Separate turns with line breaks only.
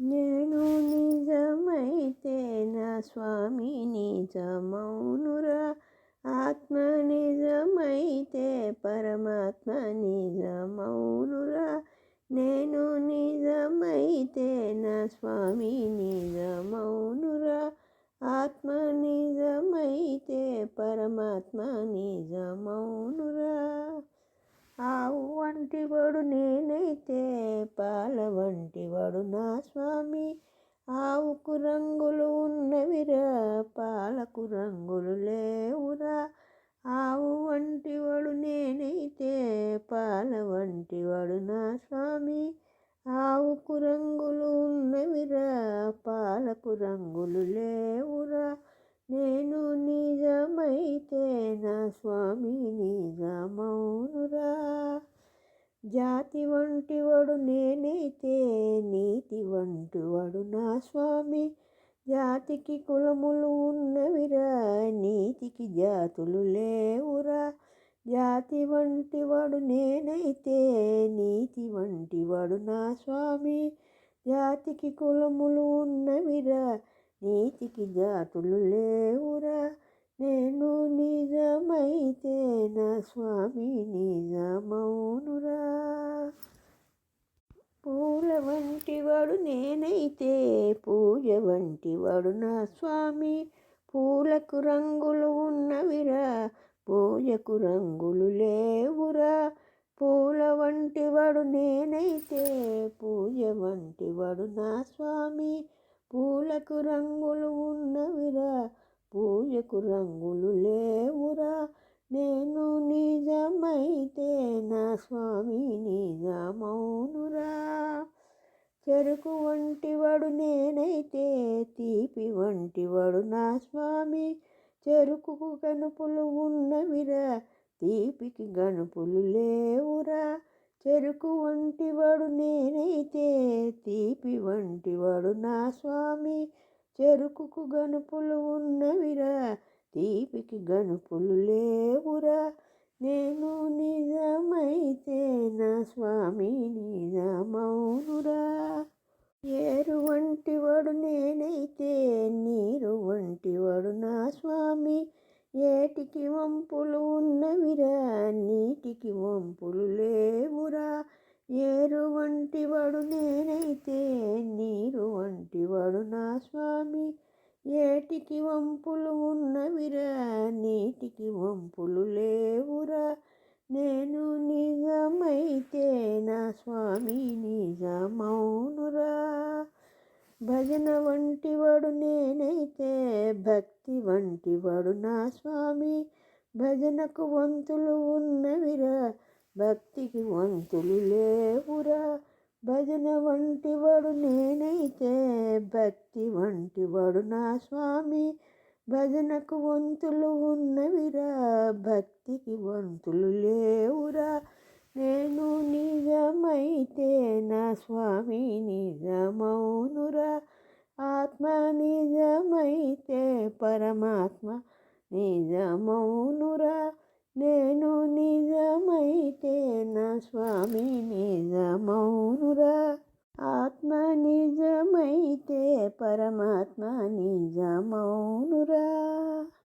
నేను నిజమైతే నా స్వామి నిజమౌనురా. ఆత్మ నిజమైతే పరమాత్మ నిజమౌనురా. నేను నిజమైతే నా స్వామి నిజమౌనురా. ఆత్మ నిజమైతే పరమాత్మ నిజమౌనురా. ఆవు వంటివాడు నేనైతే పాల వంటివాడు నా స్వామి. ఆవుకు రంగులు ఉన్నవిరా, పాలకు రంగులు లేవురా. ఆవు వంటివాడు నేనైతే పాల వంటివాడు నా స్వామి. ఆవుకు రంగులు ఉన్నవిరా, పాలకు రంగులు లేవురా. నేను నిజమైతే నా స్వామి నిజమౌనురా. జాతి వంటివాడు నేనైతే నీతి వంటివాడు నా స్వామి. జాతికి కులములు ఉన్నవిరా, నీతికి జాతులు లేవురా. జాతి వంటివాడు నేనైతే నీతి వంటివాడు నా స్వామి. జాతికి కులములు ఉన్నవిరా, నీతికి జాతులు లేవురా. నేను నిజమైతే నా స్వామి నిజమౌనురా. పూల వంటివాడు నేనైతే పూజ వంటివాడు నా స్వామి. పూలకు రంగులు ఉన్నవిరా, పూజకు రంగులు లేవురా. పూల వంటివాడు నేనైతే పూజ వంటివాడు నా స్వామి. పూలకు రంగులు ఉన్నవిరా, పూజకు రంగులు లేవురా. నేను నిజమైతే నా స్వామి నిజమౌనురా. చెరుకు వంటివాడు నేనైతే తీపి వంటివాడు నా స్వామి. చెరుకుకు గనుపులు ఉన్నవిరా, తీపికి గనుపులు లేవురా. చెరుకు వంటివాడు నేనైతే తీపి వంటివాడు నా స్వామి. చెరుకుకు గనుపులు ఉన్నవిరా, తీపికి గనుపులు లేవురా. నేను నిజమైతే నా స్వామి నిజమౌనురా. ఏరు వంటివాడు నేనైతే నీరు వంటివాడు నా స్వామి. ఏటికి వంపులు ఉన్నవిరా, నీటికి వంపులు లేవురా. ఏరు వంటివాడు నేనైతే నీరు వంటివాడు నా స్వామి. ఏటికి వంపులు ఉన్నవిరా, నీటికి వంపులు లేవురా. నేను నిజమైతే నా స్వామి నిజమౌనురా. భజన వంటివాడు నేనైతే భక్తి వంటివాడు నా స్వామి. భజనకు వంతులు ఉన్నవిరా, భక్తికి వంతులు లేవురా. భజన వంటివాడు నేనైతే భక్తి వంటివాడు నా స్వామి. భజనకు వంతులు ఉన్నవిరా, భక్తికి వంతులు లేవురా. నేను నిజమైతే నా స్వామి నిజమౌనురా. ఆత్మ నిజమైతే పరమాత్మ నిజమౌనురా.